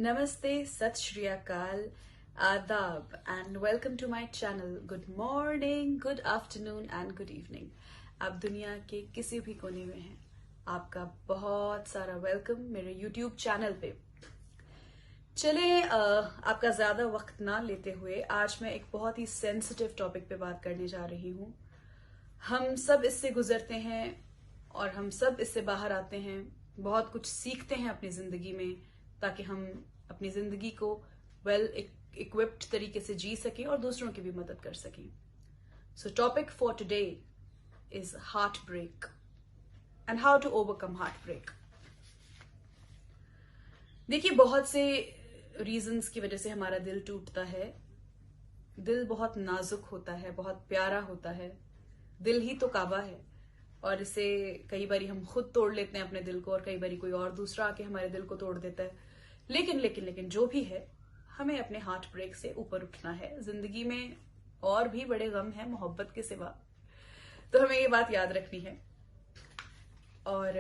नमस्ते, सत श्री अकाल, आदाब and welcome to my channel. Good morning, good afternoon and good evening. आप दुनिया के किसी भी कोने में हैं, आपका बहुत सारा वेलकम मेरे यूट्यूब चैनल पे। चले आपका ज्यादा वक्त ना लेते हुए आज मैं एक बहुत ही सेंसिटिव टॉपिक पे बात करने जा रही हूँ। हम सब इससे गुजरते हैं और हम सब इससे बाहर आते हैं, बहुत कुछ सीखते हैं अपनी जिंदगी में ताकि हम अपनी जिंदगी को वेल इक्विप्ड तरीके से जी सकें और दूसरों की भी मदद कर सकें। So topic for today is heartbreak and how to overcome heartbreak. देखिए, बहुत से रीजंस की वजह से हमारा दिल टूटता है। दिल बहुत नाजुक होता है, बहुत प्यारा होता है। दिल ही तो काबा है और इसे कई बार हम खुद तोड़ लेते हैं अपने दिल को, और कई बार कोई और दूसरा आके हमारे दिल को तोड़ देता है। लेकिन जो भी है, हमें अपने हार्ट ब्रेक से ऊपर उठना है। जिंदगी में और भी बड़े गम है मोहब्बत के सिवा, तो हमें ये बात याद रखनी है। और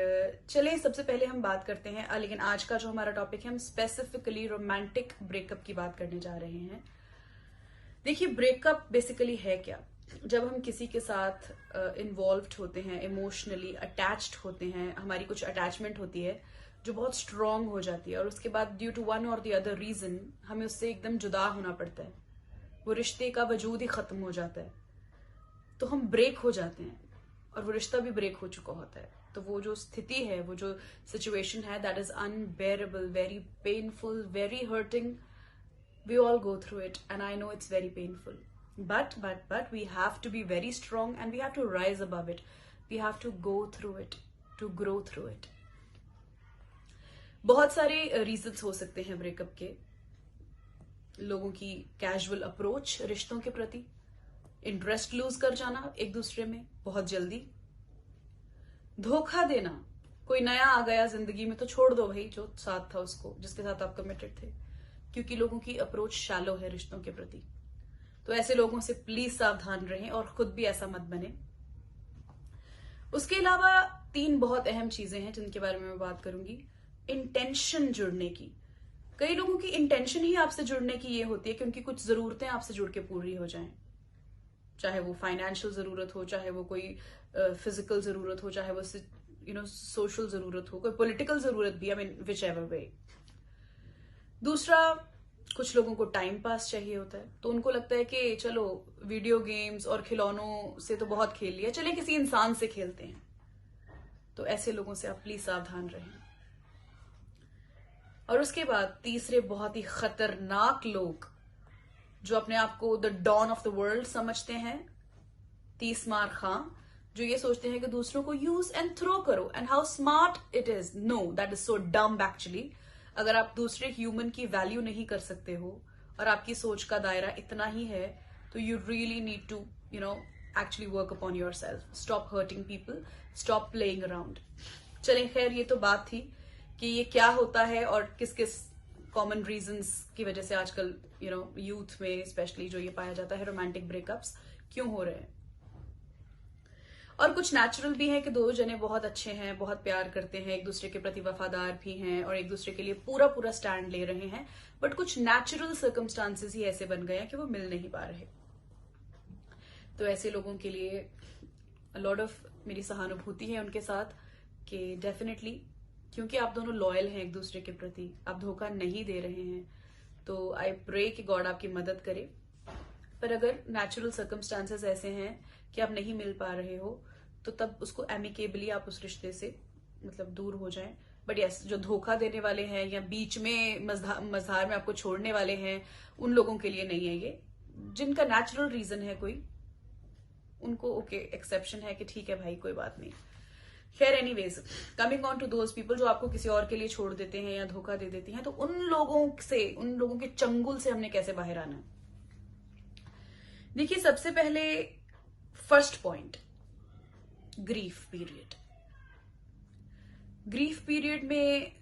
चलिए सबसे पहले हम बात करते हैं, लेकिन आज का जो हमारा टॉपिक है, हम स्पेसिफिकली रोमांटिक ब्रेकअप की बात करने जा रहे हैं। देखिए, ब्रेकअप बेसिकली है क्या? जब हम किसी के साथ इन्वॉल्व्ड होते हैं, इमोशनली अटैच्ड होते हैं, हमारी कुछ अटैचमेंट होती है जो बहुत स्ट्रांग हो जाती है, और उसके बाद ड्यू टू वन और द अदर रीजन हमें उससे एकदम जुदा होना पड़ता है। वो रिश्ते का वजूद ही खत्म हो जाता है, तो हम ब्रेक हो जाते हैं और वो रिश्ता भी ब्रेक हो चुका होता है। तो वो जो स्थिति है, वो जो सिचुएशन है, that is unbearable, very painful, very hurting. We all go through it and I know it's very painful, but we have to be very strong and we have to rise above it. We have to go through it to grow through it. बहुत सारे reasons हो सकते हैं breakup के। लोगों की casual approach रिश्तों के प्रति, इंटरेस्ट लूज कर जाना एक दूसरे में बहुत जल्दी, धोखा देना। कोई नया आ गया जिंदगी में तो छोड़ दो भाई जो साथ था उसको, जिसके साथ आप कमिटेड थे, क्योंकि लोगों की अप्रोच शैलो है रिश्तों के प्रति। तो ऐसे लोगों से प्लीज सावधान रहें और खुद भी ऐसा मत बने। उसके अलावा 3 बहुत अहम चीजें हैं जिनके बारे में मैं बात करूंगी। इंटेंशन जुड़ने की। कई लोगों की इंटेंशन ही आपसे जुड़ने की ये होती है कि उनकी कुछ जरूरतें आपसे जुड़ के पूरी हो जाएं, चाहे वो फाइनेंशियल जरूरत हो, चाहे वो कोई फिजिकल जरूरत हो, चाहे वो सोशल जरूरत हो, कोई पॉलिटिकल जरूरत भी, आई मीन विच एवर वे। दूसरा, कुछ लोगों को टाइम पास चाहिए होता है, तो उनको लगता है कि चलो वीडियो गेम्स और खिलौनों से तो बहुत खेल लिया, चलिए किसी इंसान से खेलते हैं। तो ऐसे लोगों से आप प्लीज सावधान रहें। और उसके बाद तीसरे, बहुत ही खतरनाक लोग जो अपने आप को the don of the world समझते हैं, 30 मार खां, जो ये सोचते हैं कि दूसरों को यूज एंड थ्रो करो and how smart it is. No, that is so dumb actually. अगर आप दूसरे ह्यूमन की वैल्यू नहीं कर सकते हो और आपकी सोच का दायरा इतना ही है, तो you really need to actually work upon yourself. Stop hurting people, stop playing around. चलें, खैर ये तो बात थी कि ये क्या होता है और किस किस कॉमन रीजंस की वजह से आजकल यूथ में स्पेशली जो ये पाया जाता है, रोमांटिक ब्रेकअप्स क्यों हो रहे हैं। और कुछ नेचुरल भी है कि 2 जने बहुत अच्छे हैं, बहुत प्यार करते हैं, एक दूसरे के प्रति वफादार भी हैं और एक दूसरे के लिए पूरा पूरा स्टैंड ले रहे हैं, बट कुछ नेचुरल सर्कमस्टांसेस ही ऐसे बन गए हैं कि वो मिल नहीं पा रहे। तो ऐसे लोगों के लिए लॉट ऑफ मेरी सहानुभूति है उनके साथ कि डेफिनेटली, क्योंकि आप दोनों लॉयल हैं एक दूसरे के प्रति, आप धोखा नहीं दे रहे हैं, तो आई प्रे कि गॉड आपकी मदद करे। पर अगर नेचुरल सर्कमस्टांसेस ऐसे हैं कि आप नहीं मिल पा रहे हो, तो तब उसको एमिकेबली आप उस रिश्ते से दूर हो जाएं। बट यस, जो धोखा देने वाले हैं या बीच में मझधार में आपको छोड़ने वाले हैं, उन लोगों के लिए नहीं है ये। जिनका नेचुरल रीजन है कोई, उनको ओके एक्सेप्शन है कि ठीक है भाई, कोई बात नहीं। खैर, anyways, coming on to those people जो आपको किसी और के लिए छोड़ देते हैं या धोखा दे देती हैं, तो उन लोगों के चंगुल से हमने कैसे बाहर आना। देखिए, सबसे पहले first point, grief period. Grief period में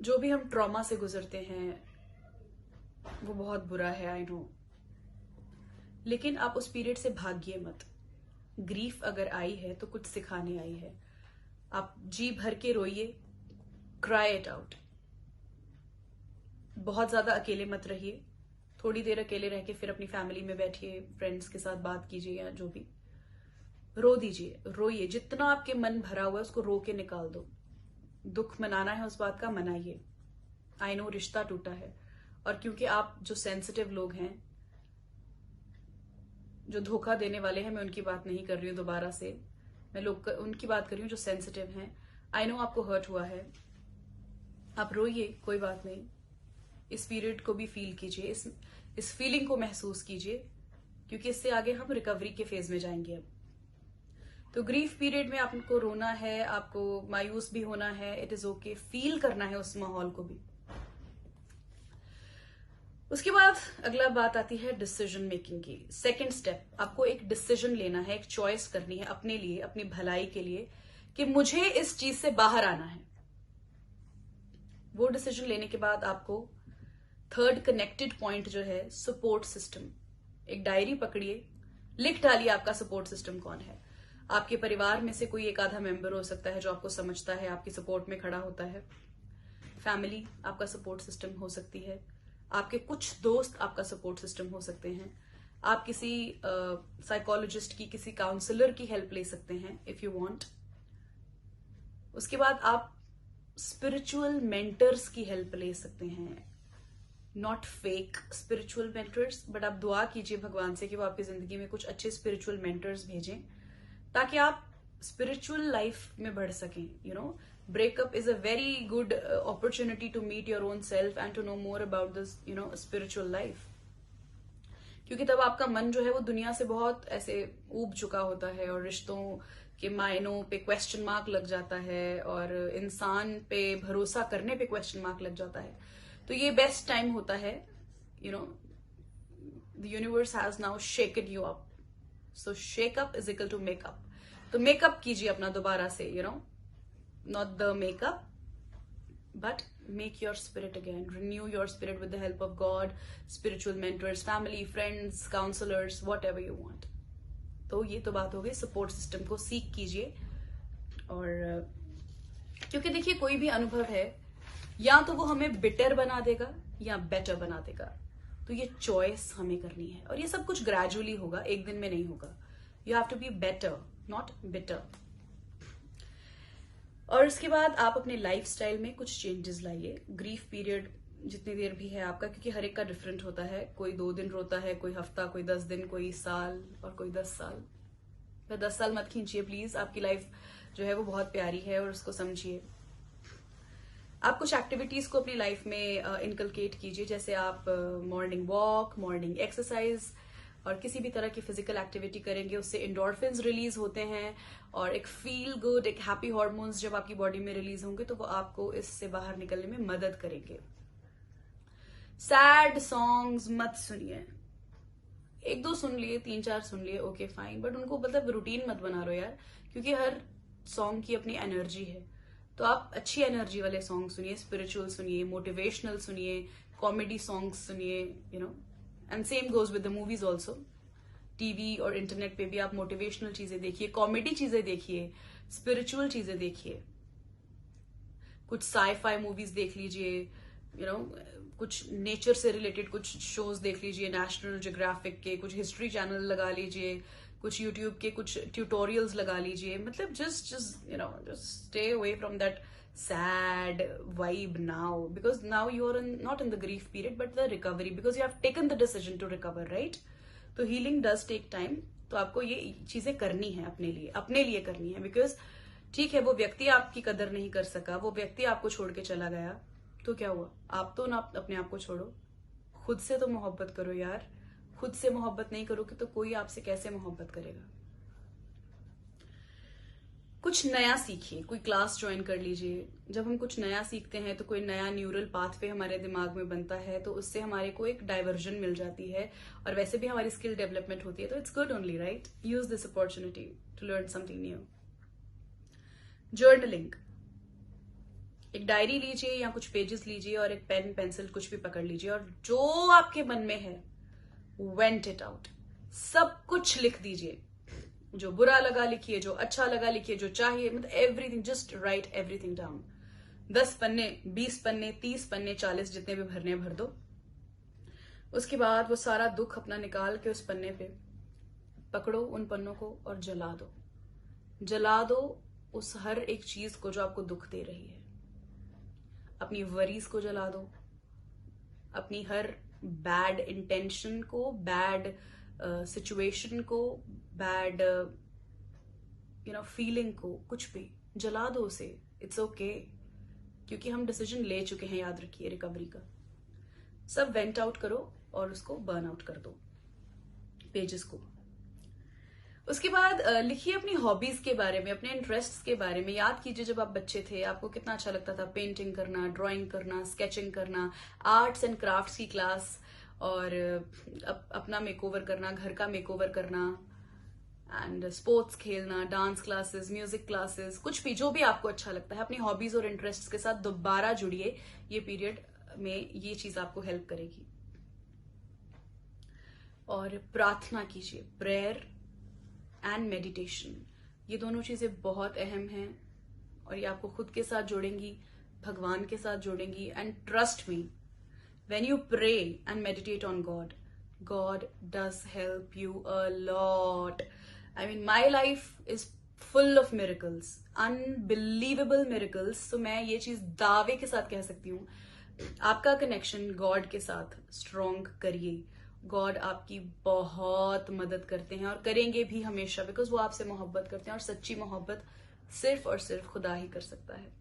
जो भी हम ट्रॉमा से गुजरते हैं वो बहुत बुरा है, आई नो, लेकिन आप उस पीरियड से भागिए मत। ग्रीफ अगर आई है तो कुछ सिखाने आई है। आप जी भर के रोइए, क्राई इट आउट। बहुत ज्यादा अकेले मत रहिए, थोड़ी देर अकेले रह के फिर अपनी फैमिली में बैठिए, फ्रेंड्स के साथ बात कीजिए या जो भी, रो दीजिए, रोइए, जितना आपके मन भरा हुआ है उसको रो के निकाल दो। दुख मनाना है उस बात का, मनाइए। आई नो रिश्ता टूटा है, और क्योंकि आप जो सेंसिटिव लोग हैं, जो धोखा देने वाले हैं, मैं उनकी बात नहीं कर रही हूं दोबारा से, मैं लोग उनकी बात कर रही हूं जो सेंसिटिव हैं। आई नो आपको हर्ट हुआ है, आप रोइए, कोई बात नहीं। इस पीरियड को भी फील कीजिए, इस फीलिंग को महसूस कीजिए, क्योंकि इससे आगे हम रिकवरी के फेज में जाएंगे। अब तो ग्रीफ पीरियड में आपको रोना है, आपको मायूस भी होना है, इट इज ओके, फील करना है उस माहौल को भी। उसके बाद अगला बात आती है डिसीजन मेकिंग की। सेकंड स्टेप, आपको एक डिसीजन लेना है, एक चॉइस करनी है अपने लिए, अपनी भलाई के लिए, कि मुझे इस चीज से बाहर आना है। वो डिसीजन लेने के बाद आपको थर्ड कनेक्टेड पॉइंट जो है, सपोर्ट सिस्टम। एक डायरी पकड़िए, लिख डालिए आपका सपोर्ट सिस्टम कौन है। आपके परिवार में से कोई एक आधा मेंबर हो सकता है जो आपको समझता है, आपकी सपोर्ट में खड़ा होता है। फैमिली आपका सपोर्ट सिस्टम हो सकती है, आपके कुछ दोस्त आपका सपोर्ट सिस्टम हो सकते हैं, आप किसी साइकोलॉजिस्ट की, किसी काउंसलर की हेल्प ले सकते हैं इफ यू वांट। उसके बाद आप स्पिरिचुअल मेंटर्स की हेल्प ले सकते हैं, not fake spiritual mentors, but आप दुआ कीजिए भगवान से कि वो आपकी जिंदगी में कुछ अच्छे स्पिरिचुअल मेंटर्स भेजें, ताकि आप स्पिरिचुअल लाइफ में बढ़ सकें। You know, breakup is a very good opportunity to meet your own self and to know more about this spiritual life, क्योंकि तब आपका मन जो है वो दुनिया से बहुत ऐसे ऊब चुका होता है, और रिश्तों के मायनों पे क्वेश्चन मार्क लग जाता है, और इंसान पे भरोसा करने पे क्वेश्चन मार्क लग जाता है। तो ये बेस्ट टाइम होता है, the universe has now shaken you up, so shake up is equal to makeup. तो मेकअप कीजिए अपना दोबारा से, not the makeup, but make your spirit again, renew your spirit with the help of God, spiritual mentors, family, friends, counselors, whatever you want. तो ये तो बात हो गई सपोर्ट सिस्टम को सीख कीजिए। और क्योंकि देखिए, कोई भी अनुभव है, या तो वो हमें बिटर बना देगा या बेटर बना देगा, तो ये चॉइस हमें करनी है, और ये सब कुछ ग्रेजुअली होगा, एक दिन में नहीं होगा। You have to be better, not bitter. और उसके बाद आप अपने लाइफस्टाइल में कुछ चेंजेस लाइए। ग्रीफ पीरियड जितनी देर भी है आपका, क्योंकि हर एक का डिफरेंट होता है, कोई 2 दिन रोता है, कोई हफ्ता, कोई 10 दिन, कोई साल, और कोई 10 साल। तो 10 साल मत खींचिए प्लीज, आपकी लाइफ जो है वो बहुत प्यारी है, और उसको समझिए। आप कुछ एक्टिविटीज को अपनी लाइफ में इनकलकेट कीजिए, जैसे आप मॉर्निंग वॉक, मॉर्निंग एक्सरसाइज, और किसी भी तरह की फिजिकल एक्टिविटी करेंगे, उससे एंडोर्फिन्स रिलीज होते हैं, और एक फील गुड, एक हैप्पी हार्मोन्स जब आपकी बॉडी में रिलीज होंगे तो वो आपको इससे बाहर निकलने में मदद करेंगे। सैड सॉन्ग्स मत सुनिए, 1-2 सुन लिए, 3-4 सुन लिए, ओके फाइन, बट उनको मतलब रूटीन मत बना रहो यार, क्योंकि हर सॉन्ग की अपनी एनर्जी है। तो आप अच्छी एनर्जी वाले सॉन्ग सुनिए, स्पिरिचुअल सुनिए, मोटिवेशनल सुनिए, कॉमेडी सॉन्ग्स सुनिए, and same goes with the movies also. TV और इंटरनेट पे भी आप मोटिवेशनल चीजें देखिए, कॉमेडी चीजें देखिए, स्पिरिचुअल चीजें देखिए, कुछ साई-फाई मूवीज देख लीजिए, कुछ नेचर से रिलेटेड कुछ शोज देख लीजिए, नेशनल ज्योग्राफिक के, कुछ हिस्ट्री चैनल लगा लीजिए, कुछ यूट्यूब के कुछ ट्यूटोरियल्स लगा लीजिए। मतलब just stay away from that sad vibe now, because now you are not in the grief period but the recovery, because you have taken the decision to recover, right? तो healing does take time, तो आपको ये चीजें करनी है अपने लिए करनी है, बिकॉज ठीक है वो व्यक्ति आपकी कदर नहीं कर सका, वो व्यक्ति आपको छोड़ के चला गया, तो क्या हुआ? आप तो ना अपने आप को छोड़ो, खुद से तो मोहब्बत करो यार। खुद से मोहब्बत नहीं करोगे तो कोई आपसे कैसे मोहब्बत करेगा? कुछ नया सीखिए, कोई क्लास ज्वाइन कर लीजिए। जब हम कुछ नया सीखते हैं तो कोई नया न्यूरल पाथवे हमारे दिमाग में बनता है, तो उससे हमारे को एक डाइवर्जन मिल जाती है, और वैसे भी हमारी स्किल डेवलपमेंट होती है। तो it's good only, right? Use this opportunity to learn something new. Journaling, एक डायरी लीजिए या कुछ पेजेस लीजिए, और एक पेन पेंसिल कुछ भी पकड़ लीजिए, और जो आपके मन में है वेंट इट आउट, सब कुछ लिख दीजिए। जो बुरा लगा लिखिए, जो अच्छा लगा लिखिए, जो चाहिए, मतलब everything, just right everything down. 10 पन्ने, 20 पन्ने, 30 पन्ने, 40, जितने भी भरने भर दो। उसके बाद वो सारा दुख अपना निकाल के उस पन्ने पे पकड़ो, उन पन्नों को, और जला दो। जला दो उस हर एक चीज को जो आपको दुख दे रही है। अपनी वरीज को जला दो, अपनी हर बैड इंटेंशन को, बैड सिचुएशन को, बैड फीलिंग को, कुछ भी जला दो उसे। इट्स ओके, क्योंकि हम डिसीजन ले चुके हैं, याद रखिए, रिकवरी का। सब वेंट आउट करो और उसको बर्न आउट कर दो पेजेस को। उसके बाद लिखिए अपनी हॉबीज के बारे में, अपने इंटरेस्ट्स के बारे में। याद कीजिए जब आप बच्चे थे आपको कितना अच्छा लगता था पेंटिंग करना, ड्राइंग करना, स्केचिंग करना, आर्ट्स एंड क्राफ्ट्स की क्लास, और अपना मेकओवर करना, घर का मेकओवर करना, एंड स्पोर्ट्स खेलना, डांस क्लासेस, म्यूजिक क्लासेस, कुछ भी, जो भी आपको अच्छा लगता है। अपनी हॉबीज और इंटरेस्ट्स के साथ दोबारा जुड़िए। ये पीरियड में ये चीज आपको हेल्प करेगी। और प्रार्थना कीजिए, प्रेयर एंड मेडिटेशन, ये दोनों चीजें बहुत अहम हैं और ये आपको खुद के साथ जोड़ेंगी, भगवान के साथ जोड़ेंगी। And trust me, when you pray and meditate on God, God does help you a lot. I mean my life is full of miracles, unbelievable miracles. तो मैं ये चीज दावे के साथ कह सकती हूँ, आपका कनेक्शन गॉड के साथ स्ट्रॉन्ग करिए। गॉड आपकी बहुत मदद करते हैं और करेंगे भी हमेशा, बिकॉज वो आपसे मोहब्बत करते हैं, और सच्ची मोहब्बत सिर्फ और सिर्फ खुदा ही कर सकता है।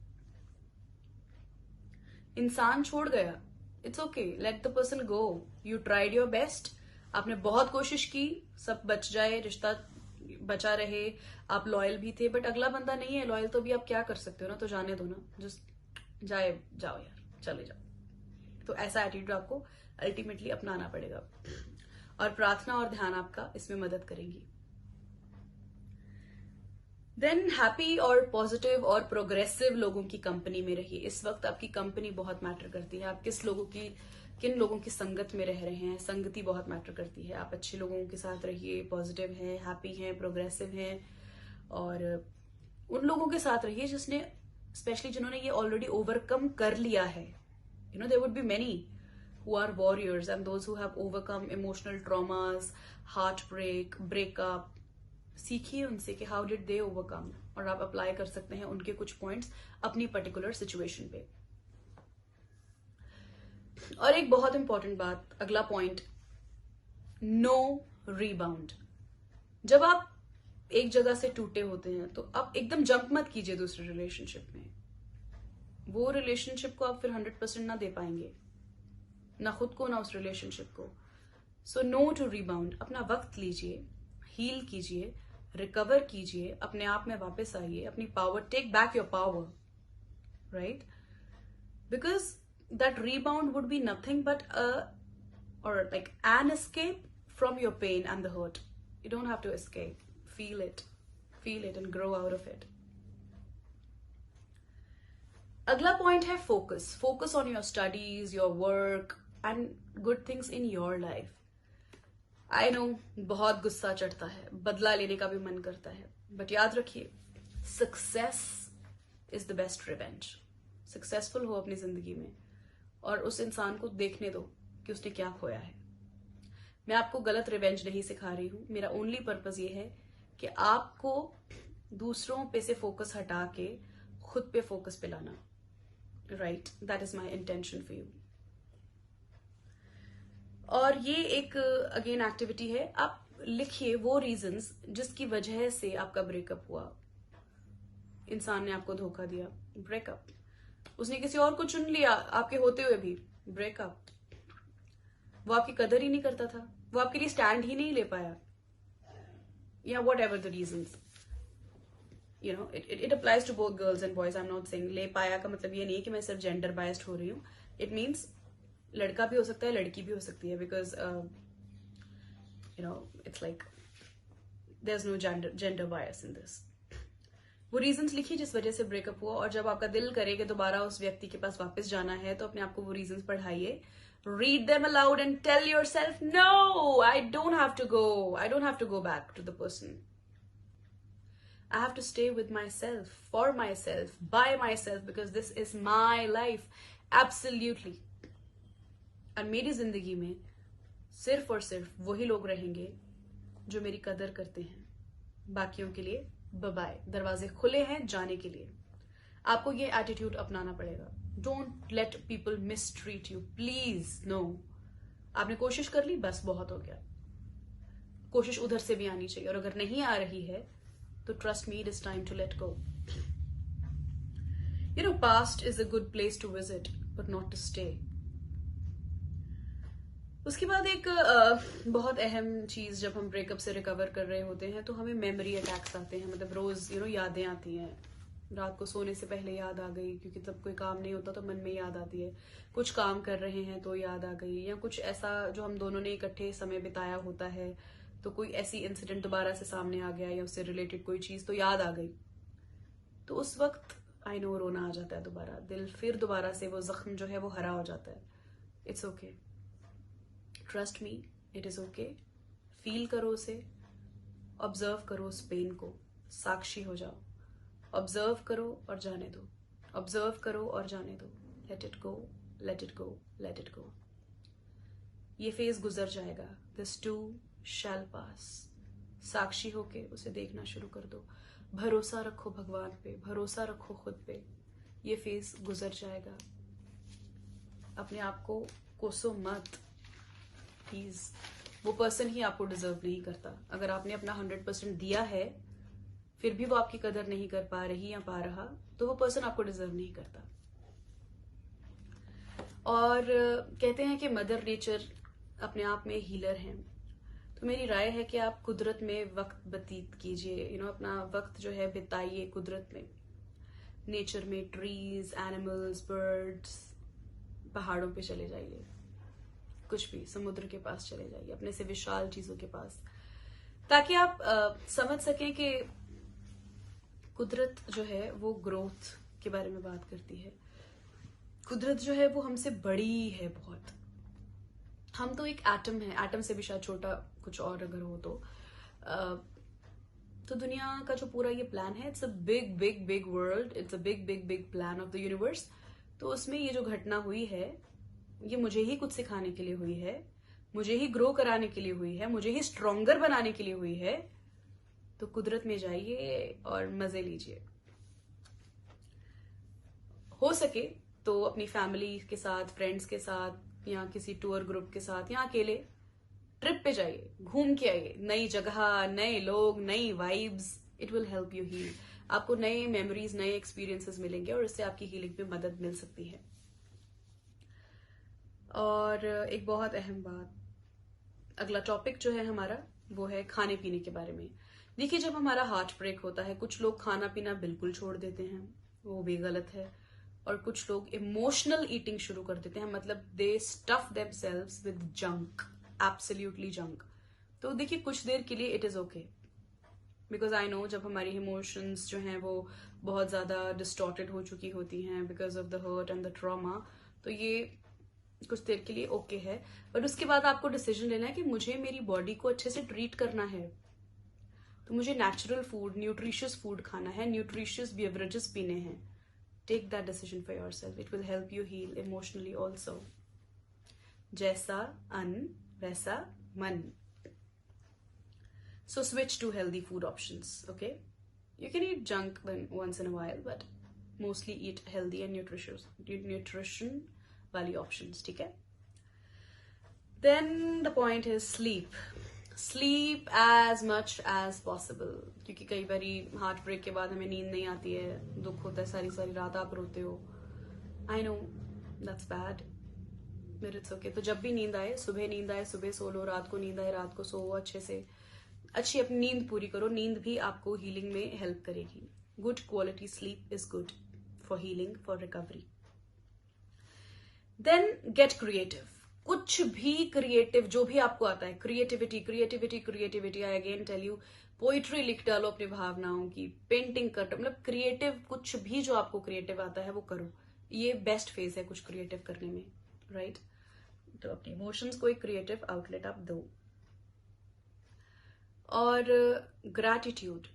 इंसान छोड़ गया, it's okay, let the person go. You tried your best, आपने बहुत कोशिश की, सब बच जाए, रिश्ता बचा रहे, आप लॉयल भी थे, बट अगला बंदा नहीं है लॉयल, तो भी आप क्या कर सकते हो ना, तो जाने दो ना, जस्ट जाओ यार, चले जाओ। तो ऐसा एटीट्यूड आपको अल्टीमेटली अपनाना पड़ेगा, और प्रार्थना और ध्यान आपका इसमें मदद करेंगी। देन हैप्पी और पॉजिटिव और प्रोग्रेसिव लोगों की कंपनी में रहिए। इस वक्त आपकी कंपनी बहुत मैटर करती है, आप किन लोगों की संगत में रह रहे हैं, संगति बहुत मैटर करती है। आप अच्छे लोगों के साथ रहिए, पॉजिटिव हैं, हैप्पी हैं, प्रोग्रेसिव हैं, और उन लोगों के साथ रहिए स्पेशली जिन्होंने ये ऑलरेडी ओवरकम कर लिया है। There would be many who are warriors and those who have overcome emotional traumas, heartbreak, breakup. सीखिए उनसे कि how did they overcome, और आप अप्लाई कर सकते हैं उनके कुछ पॉइंट्स अपनी पर्टिकुलर सिचुएशन पे। और एक बहुत इंपॉर्टेंट बात, अगला पॉइंट, नो रीबाउंड। जब आप एक जगह से टूटे होते हैं तो आप एकदम जंप मत कीजिए दूसरे रिलेशनशिप में। वो रिलेशनशिप को आप फिर 100% ना दे पाएंगे, ना खुद को ना उस रिलेशनशिप को। So no to rebound. अपना वक्त लीजिए, हील कीजिए, रिकवर कीजिए, अपने आप में वापस आइए, अपनी power, take back your power, right? Because that rebound would be nothing but or like an escape from your pain and the hurt. You don't have to escape. Feel it and grow out of it. अगला point है focus. Focus on your studies, your work and good things in your life. I know बहुत गुस्सा चढ़ता है, बदला लेने का भी मन करता है, बट याद रखिए success is the best revenge. Successful हो अपनी जिंदगी में और उस इंसान को देखने दो कि उसने क्या खोया है। मैं आपको गलत रिवेंज नहीं सिखा रही हूं, मेरा ओनली पर्पस ये है कि आपको दूसरों पे से फोकस हटा के खुद पे फोकस पे लाना। Right, that is my intention for you. और ये एक अगेन एक्टिविटी है, आप लिखिए वो रीजंस जिसकी वजह से आपका ब्रेकअप हुआ। इंसान ने आपको धोखा दिया, ब्रेकअप। उसने किसी और को चुन लिया आपके होते हुए भी, ब्रेकअप। वो आपकी कदर ही नहीं करता था, वो आपके लिए स्टैंड ही नहीं ले पाया, या what ever the reasons. You know, it applies to both girls and boys. I'm not saying ले पाया का मतलब ये नहीं है कि मैं सिर्फ जेंडर बायस्ड हो रही हूँ. It means लड़का भी हो सकता है, लड़की भी हो सकती है, because it's like there's no gender bias in this. वो रीजंस लिखिए जिस वजह से ब्रेकअप हुआ, और जब आपका दिल करे कि दोबारा उस व्यक्ति के पास वापस जाना है तो अपने आप को वो रीजंस पढ़ाइए. Read them aloud and tell yourself, no, I don't have to go back to the person. I have to stay with myself, for myself, by myself, because this is my life. Absolutely. और मेरी जिंदगी में सिर्फ और सिर्फ वही लोग रहेंगे जो मेरी कदर करते हैं. बाकियों के लिए बाय बाय. दरवाजे खुले हैं जाने के लिए. आपको ये एटीट्यूड अपनाना पड़ेगा. Don't let people mistreat you, please. No. आपने कोशिश कर ली, बस बहुत हो गया. कोशिश उधर से भी आनी चाहिए, और अगर नहीं आ रही है तो trust me, it is time to let go. You know, past is a good place to visit but not to stay. उसके बाद एक बहुत अहम चीज, जब हम ब्रेकअप से रिकवर कर रहे होते हैं तो हमें मेमोरी अटैक्स आते हैं. मतलब रोज यादें आती हैं. रात को सोने से पहले याद आ गई, क्योंकि तब कोई काम नहीं होता तो मन में याद आती है. कुछ काम कर रहे हैं तो याद आ गई, या कुछ ऐसा जो हम दोनों ने इकट्ठे समय बिताया होता है तो कोई ऐसी इंसिडेंट दोबारा से सामने आ गया, या उससे रिलेटेड कोई चीज तो याद आ गई. तो उस वक्त आई नो रोना आ जाता है दोबारा. दिल फिर दोबारा से वो जख्म जो है वो हरा हो जाता है. It's okay. Trust me, it is okay. Feel करो उसे, ऑब्जर्व करो उस पेन को, साक्षी हो जाओ. ऑब्जर्व करो और जाने दो. ऑब्जर्व करो और जाने दो. Let it go, let it go, let it go. ये फेज गुजर जाएगा. दिस टू शैल पास. साक्षी होके उसे देखना शुरू कर दो. भरोसा रखो भगवान पे, भरोसा रखो खुद पे. ये फेज गुजर जाएगा. अपने आप को कोसो मत प्लीज. वो पर्सन ही आपको डिजर्व नहीं करता. अगर आपने अपना 100% दिया है फिर भी वो आपकी कदर नहीं कर पा रही या पा रहा, तो वो पर्सन आपको डिजर्व नहीं करता. और कहते हैं कि मदर नेचर अपने आप में हीलर है. तो मेरी राय है कि आप कुदरत में वक्त व्यतीत कीजिए. अपना वक्त जो है बिताइए कुदरत में, नेचर में. ट्रीज, एनिमल्स, बर्ड्स, पहाड़ों पे चले जाइए, कुछ भी, समुद्र के पास चले जाइए, अपने से विशाल चीजों के पास, ताकि आप समझ सकें कि कुदरत जो है वो ग्रोथ के बारे में बात करती है. कुदरत जो है वो हमसे बड़ी है बहुत. हम तो एक एटम है, एटम से भी शायद छोटा कुछ और अगर हो तो दुनिया का जो पूरा ये प्लान है, it's a big big big world. It's a big big big plan of the universe. तो उसमें ये जो घटना हुई है ये मुझे ही कुछ सिखाने के लिए हुई है, मुझे ही ग्रो कराने के लिए हुई है, मुझे ही स्ट्रोंगर बनाने के लिए हुई है. तो कुदरत में जाइए और मजे लीजिए. हो सके तो अपनी फैमिली के साथ, फ्रेंड्स के साथ, या किसी टूर ग्रुप के साथ, या अकेले ट्रिप पे जाइए, घूम के आइए. नई जगह, नए लोग, नई vibes. It will help you heal. आपको नए मेमोरीज, नए एक्सपीरियंसेस मिलेंगे और इससे आपकी हीलिंग में मदद मिल सकती है. और एक बहुत अहम बात, अगला टॉपिक जो है हमारा वो है खाने पीने के बारे में. देखिए, जब हमारा हार्ट ब्रेक होता है, कुछ लोग खाना पीना बिल्कुल छोड़ देते हैं, वो भी गलत है. और कुछ लोग इमोशनल ईटिंग शुरू कर देते हैं, मतलब they stuff themselves with junk, absolutely junk. तो देखिए, कुछ देर के लिए it is okay, because I know जब हमारी इमोशंस जो हैं वो बहुत ज्यादा डिस्टॉर्टेड हो चुकी होती हैं because of the hurt and the trauma, तो ये कुछ देर के लिए ओके है. बट उसके बाद आपको डिसीजन लेना है कि मुझे मेरी बॉडी को अच्छे से ट्रीट करना है, तो मुझे नेचुरल फूड, न्यूट्रिशियस फूड खाना है, न्यूट्रिशियस बेवरेजेस पीने हैं. Take that decision for yourself. It will help you heal emotionally also. जैसा अन्न वैसा मन. So switch to healthy food options, okay? You can eat junk once in a while, but mostly eat healthy and nutrition वाली options, ठीक है? Then the point is sleep. Sleep as much as possible. क्योंकि कई बारी heart break के बाद हमें नींद नहीं आती है, दुख होता है, सारी सारी रात आप रोते हो. I know that's bad, but it's okay. तो जब भी नींद आए, सुबह सो लो, रात को नींद आए, रात को सो अच्छे से, अच्छी अपनी नींद पूरी करो. नींद भी आपको हीलिंग में हेल्प करेगी. Good quality sleep is good for healing, for recovery. Then get creative. कुछ भी क्रिएटिव, जो भी आपको आता है, creativity. I again tell you, poetry लिख डालो अपनी भावनाओं की, पेंटिंग कर, मतलब क्रिएटिव, कुछ भी जो आपको क्रिएटिव आता है वो करो. ये बेस्ट फेज है कुछ क्रिएटिव करने में, राइट? तो अपने इमोशंस को एक क्रिएटिव आउटलेट आप दो. और ग्रैटिट्यूड,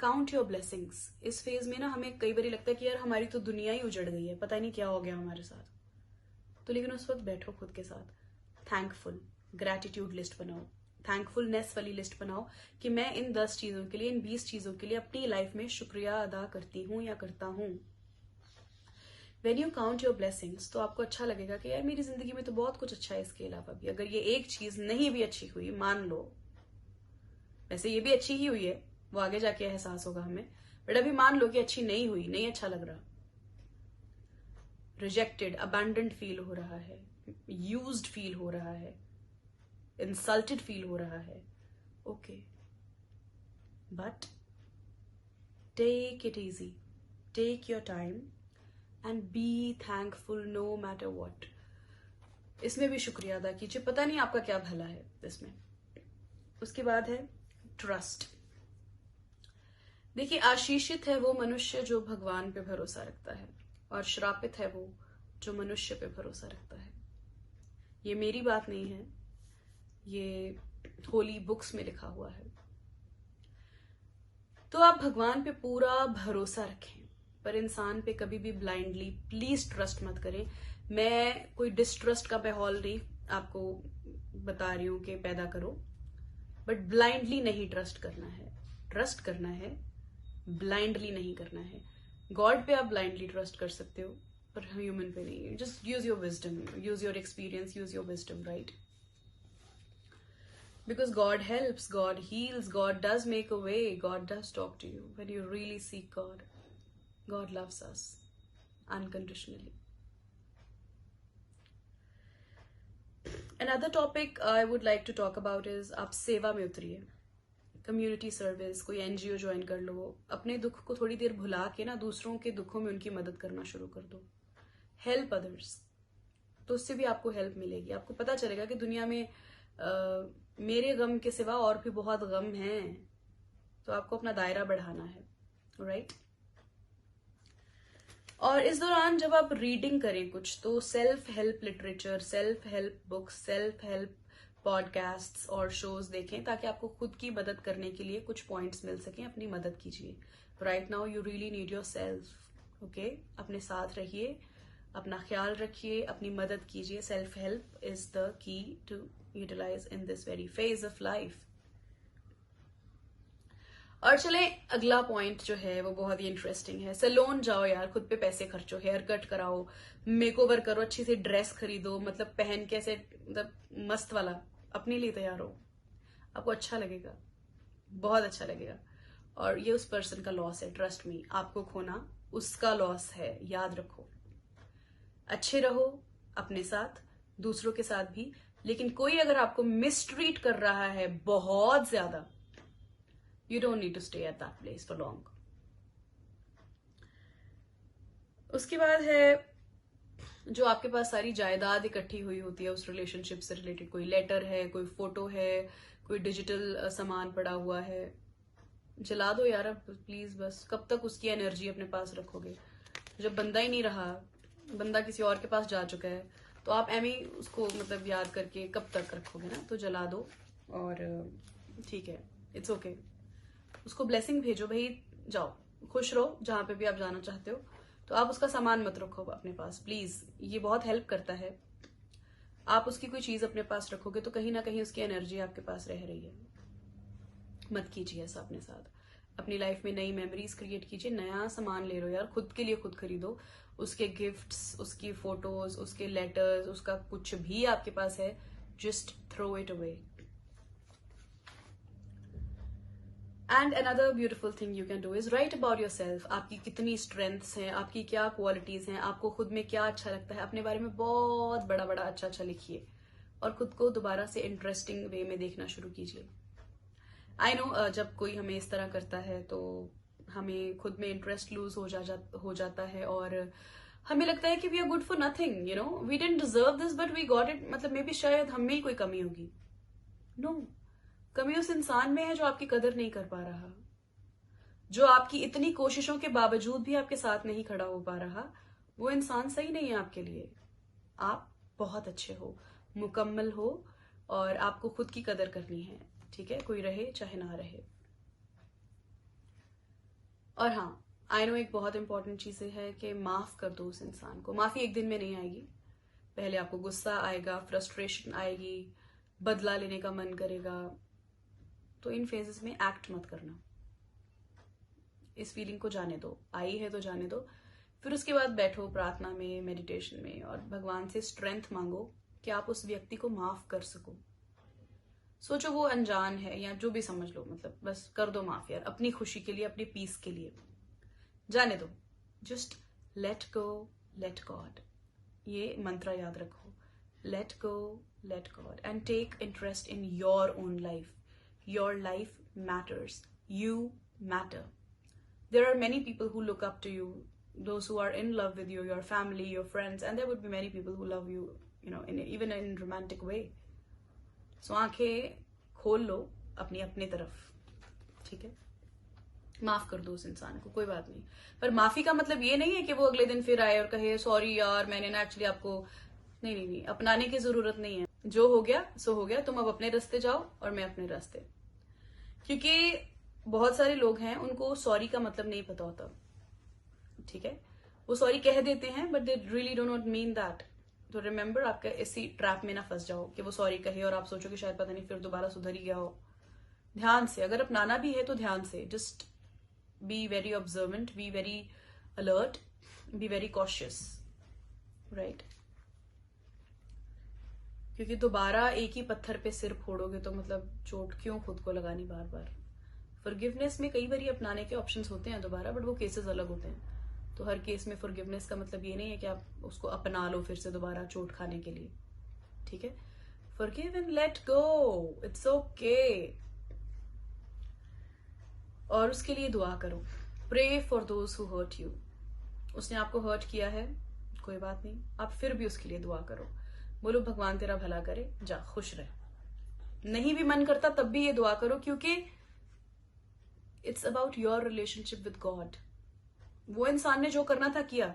काउंट योर ब्लेसिंग्स। इस फेज में ना हमें कई बार लगता है कि यार हमारी तो दुनिया ही उजड़ गई है, पता नहीं क्या हो गया हमारे साथ, तो लेकिन उस वक्त बैठो खुद के साथ, थैंकफुल, ग्रैटिट्यूड लिस्ट बनाओ, थैंकफुलनेस वाली लिस्ट बनाओ कि मैं इन 10 चीजों के लिए, इन 20 चीजों के लिए अपनी लाइफ में शुक्रिया अदा करती हूँ या करता हूँ। When you count your blessings, तो आपको अच्छा लगेगा कि यार मेरी जिंदगी में तो बहुत कुछ अच्छा है, इसके अलावा भी अगर ये एक चीज नहीं भी अच्छी हुई, मान लो वैसे ये भी अच्छी ही हुई है, वो आगे जाके एहसास होगा हमें, बट अभी मान लो कि अच्छी नहीं हुई, नहीं अच्छा लग रहा, रिजेक्टेड, अबैंडन्ड फील हो रहा है, यूज्ड फील हो रहा है, इंसल्टेड फील हो रहा है, okay, but take it easy, take your time and be thankful no matter what. इसमें भी शुक्रिया अदा कीजिए, पता नहीं आपका क्या भला है इसमें। उसके बाद है ट्रस्ट। देखिए, आशीषित है वो मनुष्य जो भगवान पे भरोसा रखता है, और श्रापित है वो जो मनुष्य पे भरोसा रखता है। ये मेरी बात नहीं है, ये होली बुक्स में लिखा हुआ है। तो आप भगवान पे पूरा भरोसा रखें, पर इंसान पे कभी भी ब्लाइंडली प्लीज ट्रस्ट मत करें। मैं कोई डिस्ट्रस्ट का माहौल नहीं आपको बता रही हूं कि पैदा करो, बट ब्लाइंडली नहीं ट्रस्ट करना है। ट्रस्ट करना है, ब्लाइंडली नहीं करना है। गॉड पे आप ब्लाइंडली ट्रस्ट कर सकते हो, पर ह्यूमन पे नहीं। Just use your wisdom, use your experience, use your wisdom, right? Because God helps, God heals, God does make a way, God does talk to you. When you really seek God, God loves us unconditionally. Another topic I would like to talk about is आप सेवा में उतरिए, community service, कोई NGO join कर लो, अपने दुख को थोड़ी देर भुला के ना दूसरों के दुखों में उनकी मदद करना शुरू कर दो। हेल्प अदर्स, तो उससे भी आपको हेल्प मिलेगी। आपको पता चलेगा कि दुनिया में मेरे गम के सिवा और भी बहुत गम हैं, तो आपको अपना दायरा बढ़ाना है, राइट? और इस दौरान जब आप रीडिंग करें कुछ, तो self help literature, self help books, self help podcasts और शोज देखें, ताकि आपको खुद की मदद करने के लिए कुछ पॉइंट्स मिल सकें। अपनी मदद कीजिए। Right now you really need yourself, okay? अपने साथ रहिए, अपना ख्याल रखिए, अपनी मदद कीजिए। Self help is the key to utilize in this very phase of life. और चले, अगला पॉइंट जो है वो बहुत ही इंटरेस्टिंग है। सैलून जाओ यार, खुद पे पैसे खर्चो, हेयर कट कराओ, मेकओवर करो, अच्छी सी ड्रेस खरीदो, मतलब पहन के ऐसे मतलब मस्त वाला अपने लिए तैयार हो। आपको अच्छा लगेगा, बहुत अच्छा लगेगा। और ये उस पर्सन का लॉस है, ट्रस्ट मी, आपको खोना उसका लॉस है, याद रखो। अच्छे रहो अपने साथ, दूसरों के साथ भी, लेकिन कोई अगर आपको मिसट्रीट कर रहा है बहुत ज्यादा, you don't need to stay at that place for long. उसके बाद है जो आपके पास सारी जायदाद इकट्ठी हुई होती है उस रिलेशनशिप से रिलेटेड, कोई लेटर है, कोई फोटो है, कोई डिजिटल सामान पड़ा हुआ है, जला दो यार अब प्लीज। बस कब तक उसकी एनर्जी अपने पास रखोगे? जब बंदा ही नहीं रहा, बंदा किसी और के पास जा चुका है, तो आप एमी उसको मतलब याद करके कब तक रखोगे ना? तो जला दो, और ठीक है, इट्स ओके। उसको ब्लेसिंग भेजो, भाई जाओ खुश रहो जहां पे भी आप जाना चाहते हो, तो आप उसका सामान मत रखो अपने पास प्लीज। ये बहुत हेल्प करता है। आप उसकी कोई चीज अपने पास रखोगे तो कहीं ना कहीं उसकी एनर्जी आपके पास रह रही है। मत कीजिए ऐसा अपने साथ। अपनी लाइफ में नई मेमोरीज क्रिएट कीजिए। नया सामान ले लो यार, खुद के लिए खुद खरीदो। उसके गिफ्ट्स, उसकी फोटोज, उसके लेटर्स, उसका कुछ भी आपके पास है, just throw it away. And another beautiful thing you can do is write about yourself. आपकी कितनी स्ट्रेंथ्स हैं, आपकी क्या क्वालिटीज हैं, आपको खुद में क्या अच्छा लगता है, अपने बारे में बहुत बड़ा बड़ा अच्छा अच्छा लिखिए, और खुद को दोबारा से इंटरेस्टिंग वे में देखना शुरू कीजिए। आई नो जब कोई हमें इस तरह करता है तो हमें खुद में इंटरेस्ट लूज हो जाता है, और हमें लगता है कि we are good for nothing, you know, we didn't deserve this but we got it. मतलब मे बी शायद हम में ही कोई कमी होगी। नो, कमी उस इंसान में है जो आपकी कदर नहीं कर पा रहा, जो आपकी इतनी कोशिशों के बावजूद भी आपके साथ नहीं खड़ा हो पा रहा। वो इंसान सही नहीं है आपके लिए। आप बहुत अच्छे हो, मुकम्मल हो, और आपको खुद की कदर करनी है, ठीक है? कोई रहे चाहे ना रहे। और हाँ, आई नो एक बहुत इंपॉर्टेंट चीज है कि माफ कर दो उस इंसान को। माफी एक दिन में नहीं आएगी, पहले आपको गुस्सा आएगा, फ्रस्ट्रेशन आएगी, बदला लेने का मन करेगा। तो इन फेजेस में एक्ट मत करना, इस फीलिंग को जाने दो, आई है तो जाने दो। फिर उसके बाद बैठो प्रार्थना में, मेडिटेशन में, और भगवान से स्ट्रेंथ मांगो कि आप उस व्यक्ति को माफ कर सको। सोचो वो अनजान है या जो भी समझ लो, मतलब बस कर दो माफ यार, अपनी खुशी के लिए, अपनी पीस के लिए। जाने दो, just let go, let God. ये मंत्र याद रखो, let go, let God, and take interest in your own life. Your life matters, you matter. There are many people who look up to you, those who are in love with you, your family, your friends, and there would be many people who love you, even in romantic way. So आंखें खोल लो अपनी अपनी तरफ, ठीक है? माफ कर दो उस इंसान को, कोई बात नहीं। पर माफी का मतलब ये नहीं है कि वो अगले दिन फिर आए और कहे सॉरी यार मैंने ना एक्चुअली आपको, नहीं, अपनाने की जरूरत नहीं है। जो हो गया सो हो गया, तुम अब अपने रास्ते जाओ और मैं अपने रास्ते। क्योंकि बहुत सारे लोग हैं उनको सॉरी का मतलब नहीं पता होता, ठीक है? वो सॉरी कह देते हैं but they really do not mean that. तो रिमेंबर, आपका इसी ट्रैप में ना फंस जाओ कि वो सॉरी कहे और आप सोचो कि शायद पता नहीं फिर दोबारा सुधर ही गया हो। ध्यान से, अगर अपनाना भी है तो ध्यान से, just be very observant, be very alert, be very cautious, right? क्योंकि दोबारा एक ही पत्थर पे सिर फोड़ोगे तो मतलब चोट क्यों खुद को लगानी बार बार। फॉरगिवनेस में कई बार अपनाने के ऑप्शंस होते हैं दोबारा, बट वो केसेस अलग होते हैं। तो हर केस में फॉरगिवनेस का मतलब ये नहीं है कि आप उसको अपना लो फिर से दोबारा चोट खाने के लिए, ठीक है? Forgive and let go, it's okay. और उसके लिए दुआ करो, pray for those who hurt you. उसने आपको हर्ट किया है, कोई बात नहीं, आप फिर भी उसके लिए दुआ करो, बोलो भगवान तेरा भला करे, जा खुश रहे। नहीं भी मन करता तब भी ये दुआ करो, क्योंकि it's about your relationship with God. वो इंसान ने जो करना था किया,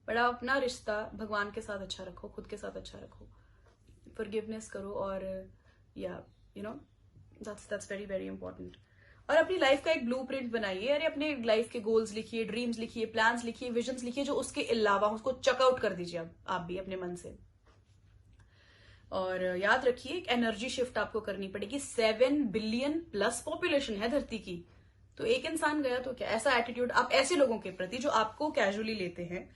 बट आप अपना रिश्ता भगवान के साथ अच्छा रखो, खुद के साथ अच्छा रखो, फॉरगिवनेस करो, और या दैट्स वेरी वेरी इंपॉर्टेंट। और अपनी लाइफ का एक ब्लूप्रिंट बनाइए। अरे अपने लाइफ के गोल्स लिखिए, ड्रीम्स लिखिए, प्लान्स लिखिए, विजन्स लिखिए, जो उसके अलावा उसको चेकआउट कर दीजिए आप भी अपने मन से। और याद रखिए, एक एनर्जी शिफ्ट आपको करनी पड़ेगी। 7 बिलियन प्लस पॉपुलेशन है धरती की, तो एक इंसान गया तो क्या? ऐसा एटीट्यूड आप ऐसे लोगों के प्रति जो आपको कैजुअली लेते हैं,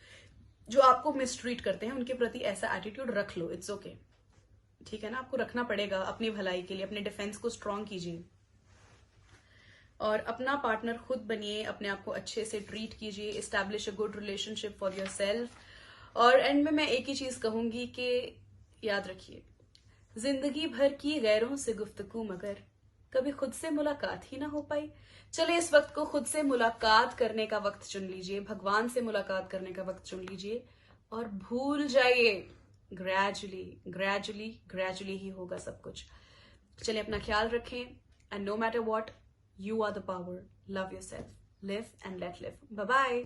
जो आपको मिसट्रीट करते हैं, उनके प्रति ऐसा एटीट्यूड रख लो, इट्स ओके, ठीक है ना? आपको रखना पड़ेगा अपनी भलाई के लिए, अपने डिफेंस को स्ट्रांग कीजिए, और अपना पार्टनर खुद बनिए, अपने आप को अच्छे से ट्रीट कीजिए, establish a good relationship for your self. और एंड में मैं एक ही चीज कहूंगी कि याद रखिए, जिंदगी भर की गैरों से गुफ्तगू मगर कभी खुद से मुलाकात ही ना हो पाई। चले इस वक्त को खुद से मुलाकात करने का वक्त चुन लीजिए, भगवान से मुलाकात करने का वक्त चुन लीजिए, और भूल जाइए। ग्रेजुअली ग्रेजुअली ग्रेजुअली ही होगा सब कुछ। चलिए अपना ख्याल रखें, and no matter what, you are the power. Love yourself. Live and let live. Bye bye.